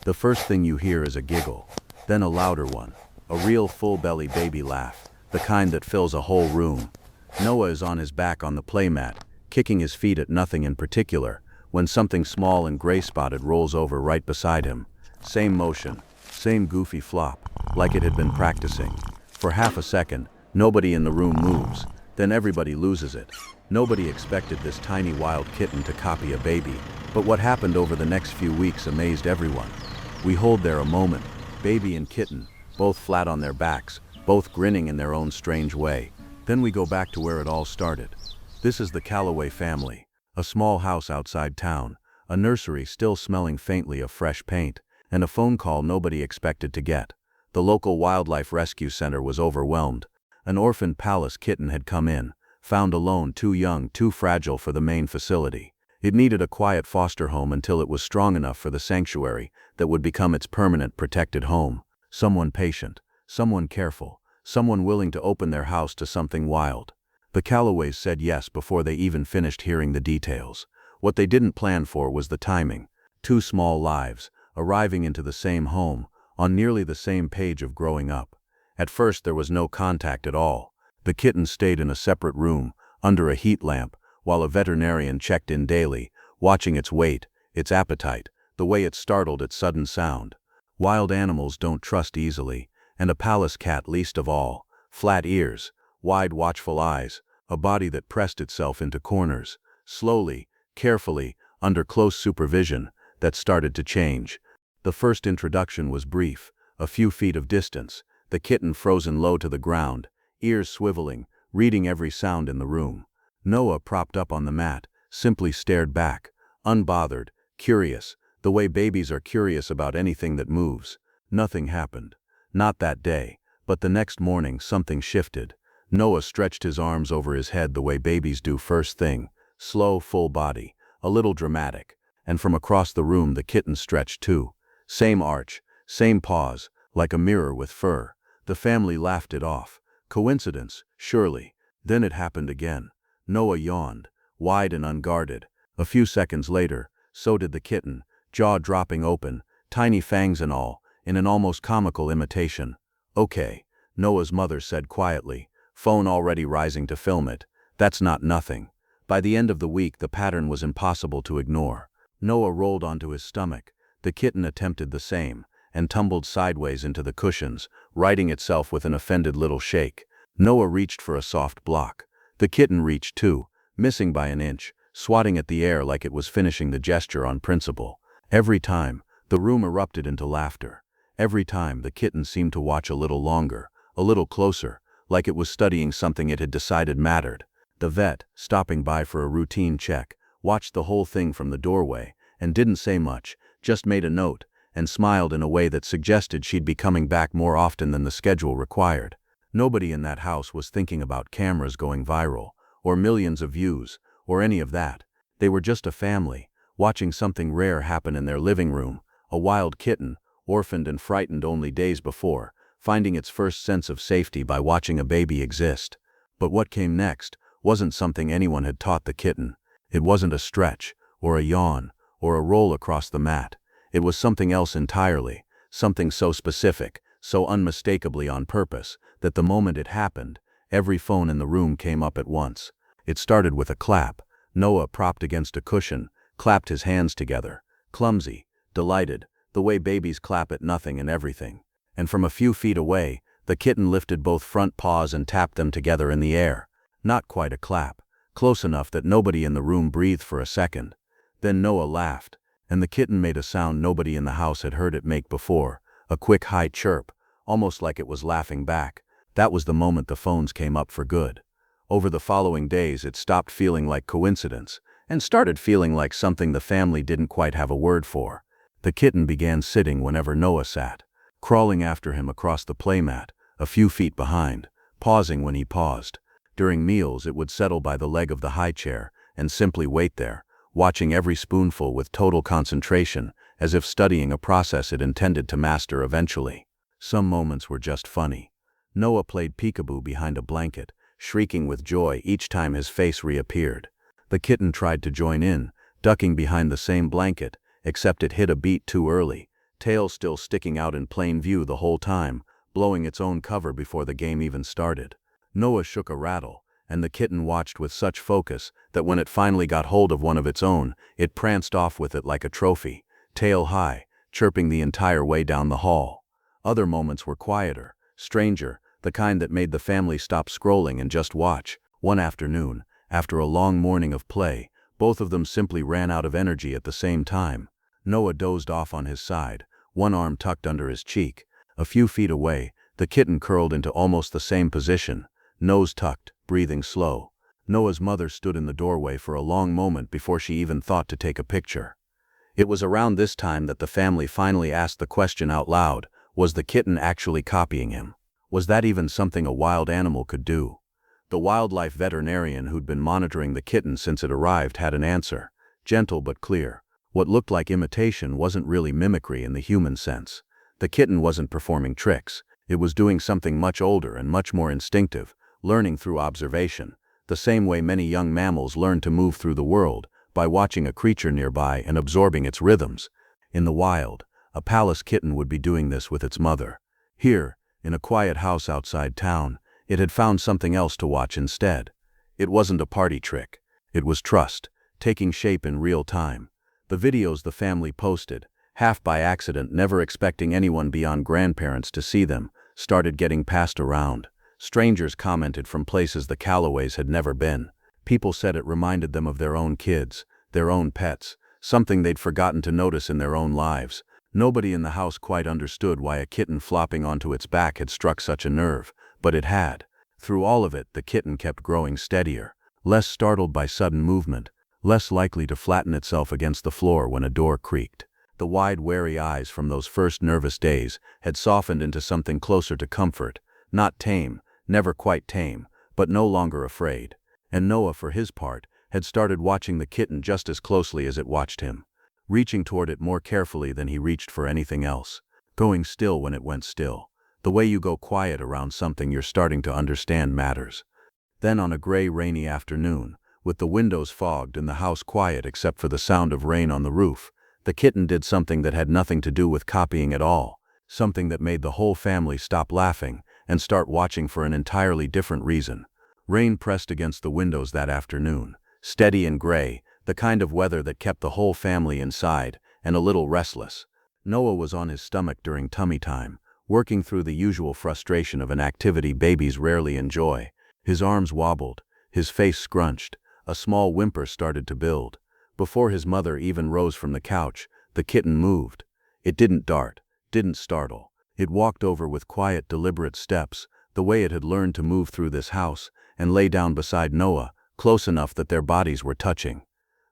The first thing you hear is a giggle, then a louder one, a real full-belly baby laugh, the kind that fills a whole room. Noah is on his back on the playmat, kicking his feet at nothing in particular, when something small and gray-spotted rolls over right beside him. Same motion, same goofy flop, like it had been practicing. For half a second, nobody in the room moves, then everybody loses it. Nobody expected this tiny wild kitten to copy a baby, but what happened over the next few weeks amazed everyone. We hold there a moment, baby and kitten, both flat on their backs, both grinning in their own strange way. Then we go back to where it all started. This is the Calloway family, a small house outside town, a nursery still smelling faintly of fresh paint, and a phone call nobody expected to get. The local wildlife rescue center was overwhelmed. An orphaned Pallas kitten had come in, found alone, too young, too fragile for the main facility. It needed a quiet foster home until it was strong enough for the sanctuary that would become its permanent protected home. Someone patient, someone careful, someone willing to open their house to something wild. The Calloways said yes before they even finished hearing the details. What they didn't plan for was the timing. Two small lives, arriving into the same home, on nearly the same page of growing up. At first there was no contact at all. The kitten stayed in a separate room, under a heat lamp, while a veterinarian checked in daily, watching its weight, its appetite, the way it startled at sudden sound. Wild animals don't trust easily, and a Pallas cat least of all. Flat ears, wide watchful eyes, a body that pressed itself into corners. Slowly, carefully, under close supervision, that started to change. The first introduction was brief, a few feet of distance, the kitten frozen low to the ground, ears swiveling, reading every sound in the room. Noah, propped up on the mat, simply stared back, unbothered, curious, the way babies are curious about anything that moves. Nothing happened. Not that day, but the next morning something shifted. Noah stretched his arms over his head the way babies do first thing, slow, full body, a little dramatic, and from across the room the kitten stretched too. Same arch, same pause, like a mirror with fur. The family laughed it off. Coincidence, surely. Then it happened again. Noah yawned, wide and unguarded. A few seconds later, so did the kitten, jaw dropping open, tiny fangs and all, in an almost comical imitation. "Okay," Noah's mother said quietly, phone already rising to film it. "That's not nothing." By the end of the week the pattern was impossible to ignore. Noah rolled onto his stomach. The kitten attempted the same, and tumbled sideways into the cushions, righting itself with an offended little shake. Noah reached for a soft block. The kitten reached too, missing by an inch, swatting at the air like it was finishing the gesture on principle. Every time, the room erupted into laughter. Every time, the kitten seemed to watch a little longer, a little closer, like it was studying something it had decided mattered. The vet, stopping by for a routine check, watched the whole thing from the doorway, and didn't say much, just made a note, and smiled in a way that suggested she'd be coming back more often than the schedule required. Nobody in that house was thinking about cameras going viral, or millions of views, or any of that. They were just a family, watching something rare happen in their living room, a wild kitten, orphaned and frightened only days before, finding its first sense of safety by watching a baby exist. But what came next wasn't something anyone had taught the kitten. It wasn't a stretch, or a yawn, or a roll across the mat. It was something else entirely, something so specific, so unmistakably on purpose, that the moment it happened, every phone in the room came up at once. It started with a clap. Noah, propped against a cushion, clapped his hands together, clumsy, delighted, the way babies clap at nothing and everything. And from a few feet away, the kitten lifted both front paws and tapped them together in the air. Not quite a clap, close enough that nobody in the room breathed for a second. Then Noah laughed, and the kitten made a sound nobody in the house had heard it make before, a quick high chirp, almost like it was laughing back. That was the moment the phones came up for good. Over the following days it stopped feeling like coincidence, and started feeling like something the family didn't quite have a word for. The kitten began sitting whenever Noah sat, crawling after him across the playmat, a few feet behind, pausing when he paused. During meals it would settle by the leg of the high chair, and simply wait there, watching every spoonful with total concentration, as if studying a process it intended to master eventually. Some moments were just funny. Noah played peekaboo behind a blanket, shrieking with joy each time his face reappeared. The kitten tried to join in, ducking behind the same blanket, except it hit a beat too early, tail still sticking out in plain view the whole time, blowing its own cover before the game even started. Noah shook a rattle, and the kitten watched with such focus that when it finally got hold of one of its own, it pranced off with it like a trophy, tail high, chirping the entire way down the hall. Other moments were quieter, stranger, the kind that made the family stop scrolling and just watch. One afternoon, after a long morning of play, both of them simply ran out of energy at the same time. Noah dozed off on his side, one arm tucked under his cheek. A few feet away, the kitten curled into almost the same position, nose tucked, breathing slow. Noah's mother stood in the doorway for a long moment before she even thought to take a picture. It was around this time that the family finally asked the question out loud: was the kitten actually copying him? Was that even something a wild animal could do? The wildlife veterinarian who'd been monitoring the kitten since it arrived had an answer, gentle but clear. What looked like imitation wasn't really mimicry in the human sense. The kitten wasn't performing tricks. It was doing something much older and much more instinctive, learning through observation, the same way many young mammals learn to move through the world, by watching a creature nearby and absorbing its rhythms. In the wild, a Pallas kitten would be doing this with its mother. Here, in a quiet house outside town, it had found something else to watch instead. It wasn't a party trick. It was trust, taking shape in real time. The videos the family posted, half by accident, never expecting anyone beyond grandparents to see them, started getting passed around. Strangers commented from places the Callaways had never been. People said it reminded them of their own kids, their own pets, something they'd forgotten to notice in their own lives. Nobody in the house quite understood why a kitten flopping onto its back had struck such a nerve, but it had. Through all of it, the kitten kept growing steadier, less startled by sudden movement, less likely to flatten itself against the floor when a door creaked. The wide, wary eyes from those first nervous days had softened into something closer to comfort, not tame, never quite tame, but no longer afraid. And Noah, for his part, had started watching the kitten just as closely as it watched him, reaching toward it more carefully than he reached for anything else, going still when it went still. The way you go quiet around something you're starting to understand matters. Then on a gray, rainy afternoon, with the windows fogged and the house quiet except for the sound of rain on the roof, the kitten did something that had nothing to do with copying at all, something that made the whole family stop laughing and start watching for an entirely different reason. Rain pressed against the windows that afternoon, steady and gray, the kind of weather that kept the whole family inside and a little restless. Noah was on his stomach during tummy time, working through the usual frustration of an activity babies rarely enjoy. His arms wobbled, his face scrunched, a small whimper started to build. Before his mother even rose from the couch, the kitten moved. It didn't dart, didn't startle. It walked over with quiet, deliberate steps, the way it had learned to move through this house, and lay down beside Noah, close enough that their bodies were touching.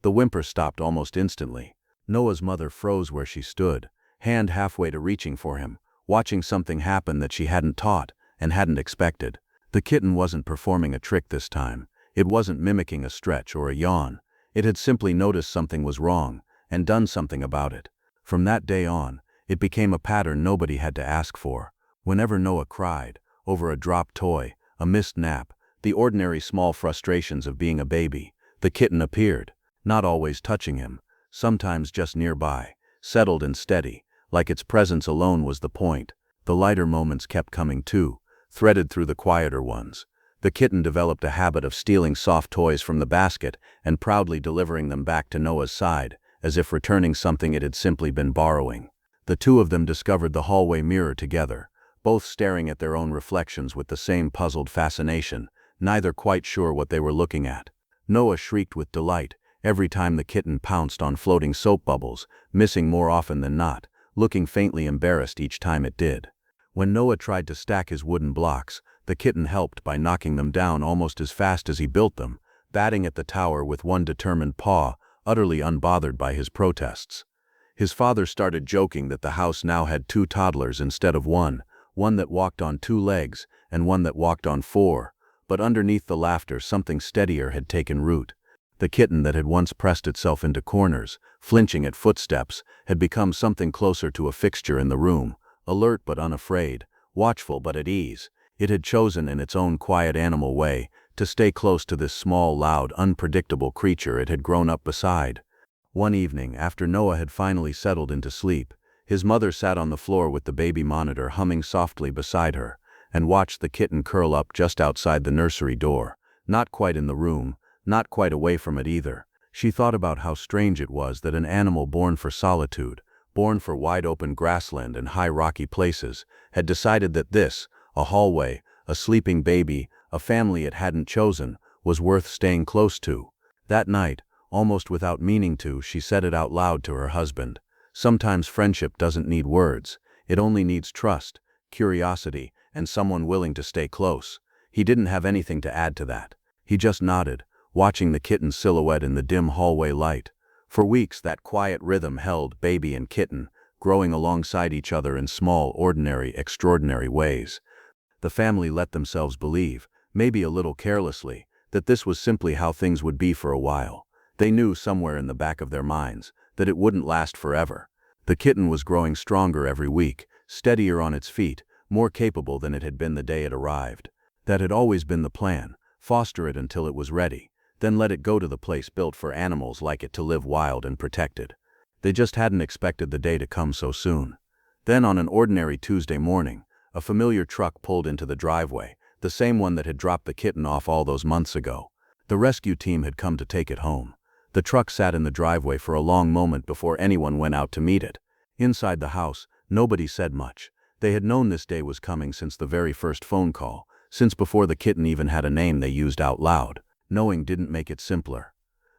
The whimper stopped almost instantly. Noah's mother froze where she stood, hand halfway to reaching for him, watching something happen that she hadn't taught and hadn't expected. The kitten wasn't performing a trick this time. It wasn't mimicking a stretch or a yawn. It had simply noticed something was wrong and done something about it. From that day on, it became a pattern nobody had to ask for. Whenever Noah cried, over a dropped toy, a missed nap, the ordinary small frustrations of being a baby, the kitten appeared, not always touching him, sometimes just nearby, settled and steady, like its presence alone was the point. The lighter moments kept coming too, threaded through the quieter ones. The kitten developed a habit of stealing soft toys from the basket and proudly delivering them back to Noah's side, as if returning something it had simply been borrowing. The two of them discovered the hallway mirror together, both staring at their own reflections with the same puzzled fascination, neither quite sure what they were looking at. Noah shrieked with delight every time the kitten pounced on floating soap bubbles, missing more often than not, looking faintly embarrassed each time it did. When Noah tried to stack his wooden blocks, the kitten helped by knocking them down almost as fast as he built them, batting at the tower with one determined paw, utterly unbothered by his protests. His father started joking that the house now had two toddlers instead of one that walked on two legs and one that walked on four, but underneath the laughter something steadier had taken root. The kitten that had once pressed itself into corners, flinching at footsteps, had become something closer to a fixture in the room, alert but unafraid, watchful but at ease. It had chosen in its own quiet animal way to stay close to this small, loud, unpredictable creature it had grown up beside. One evening, after Noah had finally settled into sleep, His mother sat on the floor with the baby monitor humming softly beside her, and watched the kitten curl up just outside the nursery door, not quite in the room, not quite away from it either. She thought about how strange it was that an animal born for solitude, born for wide-open grassland and high rocky places, had decided that this, a hallway, a sleeping baby, a family it hadn't chosen, was worth staying close to. That night, almost without meaning to, she said it out loud to her husband. Sometimes friendship doesn't need words. It only needs trust, curiosity, and someone willing to stay close. He didn't have anything to add to that. He just nodded, watching the kitten's silhouette in the dim hallway light. For weeks that quiet rhythm held baby and kitten, growing alongside each other in small, ordinary, extraordinary ways. The family let themselves believe, maybe a little carelessly, that this was simply how things would be for a while. They knew somewhere in the back of their minds that it wouldn't last forever. The kitten was growing stronger every week, steadier on its feet, more capable than it had been the day it arrived. That had always been the plan: foster it until it was ready, then let it go to the place built for animals like it to live wild and protected. They just hadn't expected the day to come so soon. Then on an ordinary Tuesday morning, a familiar truck pulled into the driveway, the same one that had dropped the kitten off all those months ago. The rescue team had come to take it home. The truck sat in the driveway for a long moment before anyone went out to meet it. Inside the house, nobody said much. They had known this day was coming since the very first phone call, since before the kitten even had a name they used out loud. Knowing didn't make it simpler.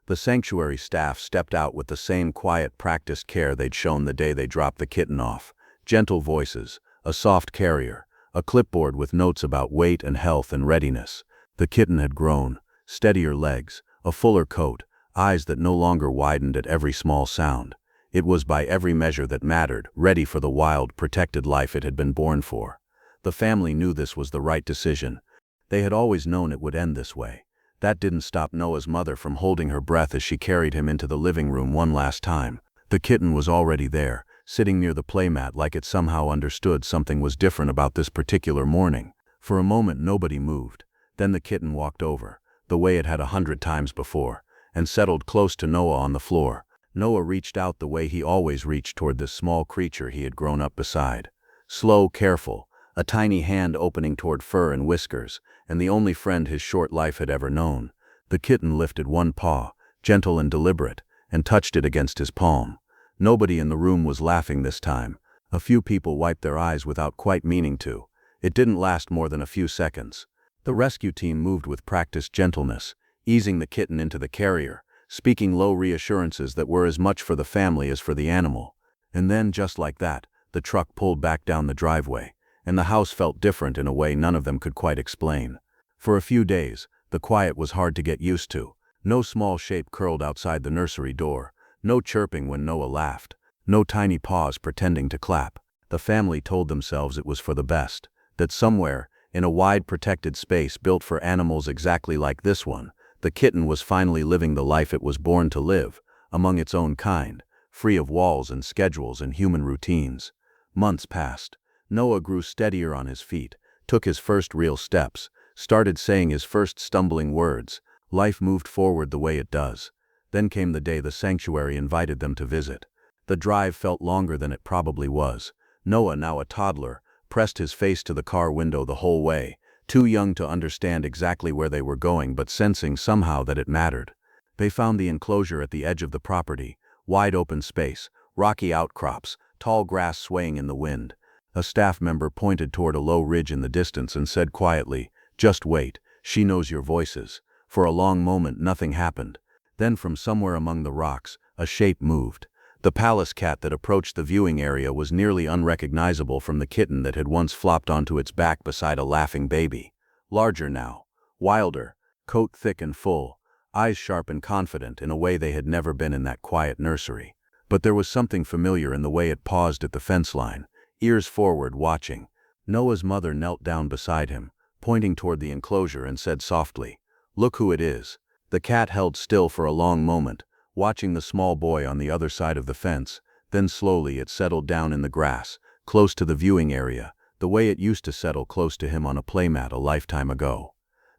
The sanctuary staff stepped out with the same quiet, practiced care they'd shown the day they dropped the kitten off. Gentle voices, a soft carrier, a clipboard with notes about weight and health and readiness. The kitten had grown, steadier legs, a fuller coat, eyes that no longer widened at every small sound. It was by every measure that mattered, ready for the wild, protected life it had been born for. The family knew this was the right decision. They had always known it would end this way. That didn't stop Noah's mother from holding her breath as she carried him into the living room one last time. The kitten was already there, sitting near the playmat like it somehow understood something was different about this particular morning. For a moment nobody moved. Then the kitten walked over, the way it had 100 times before, and settled close to Noah on the floor. Noah reached out the way he always reached toward this small creature he had grown up beside. Slow, careful, a tiny hand opening toward fur and whiskers, and the only friend his short life had ever known. The kitten lifted one paw, gentle and deliberate, and touched it against his palm. Nobody in the room was laughing this time. A few people wiped their eyes without quite meaning to. It didn't last more than a few seconds. The rescue team moved with practiced gentleness, easing the kitten into the carrier, speaking low reassurances that were as much for the family as for the animal. And then, just like that, the truck pulled back down the driveway, and the house felt different in a way none of them could quite explain. For a few days, the quiet was hard to get used to. No small shape curled outside the nursery door, no chirping when Noah laughed, no tiny paws pretending to clap. The family told themselves it was for the best, that somewhere, in a wide protected space built for animals exactly like this one, the kitten was finally living the life it was born to live, among its own kind, free of walls and schedules and human routines. Months passed. Noah grew steadier on his feet, took his first real steps, started saying his first stumbling words. Life moved forward the way it does. Then came the day the sanctuary invited them to visit. The drive felt longer than it probably was. Noah, now a toddler, pressed his face to the car window the whole way, too young to understand exactly where they were going but sensing somehow that it mattered. They found the enclosure at the edge of the property, wide open space, rocky outcrops, tall grass swaying in the wind. A staff member pointed toward a low ridge in the distance and said quietly, "Just wait, she knows your voices." For a long moment nothing happened. Then from somewhere among the rocks, a shape moved. The Pallas cat that approached the viewing area was nearly unrecognizable from the kitten that had once flopped onto its back beside a laughing baby. Larger now, wilder, coat thick and full, eyes sharp and confident in a way they had never been in that quiet nursery. But there was something familiar in the way it paused at the fence line, ears forward, watching. Noah's mother knelt down beside him, pointing toward the enclosure, and said softly, "Look who it is." The cat held still for a long moment, watching the small boy on the other side of the fence. Then slowly it settled down in the grass, close to the viewing area, the way it used to settle close to him on a playmat a lifetime ago.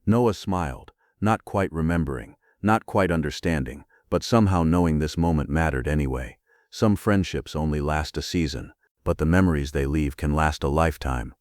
Noah smiled, not quite remembering, not quite understanding, but somehow knowing this moment mattered anyway. Some friendships only last a season, but the memories they leave can last a lifetime.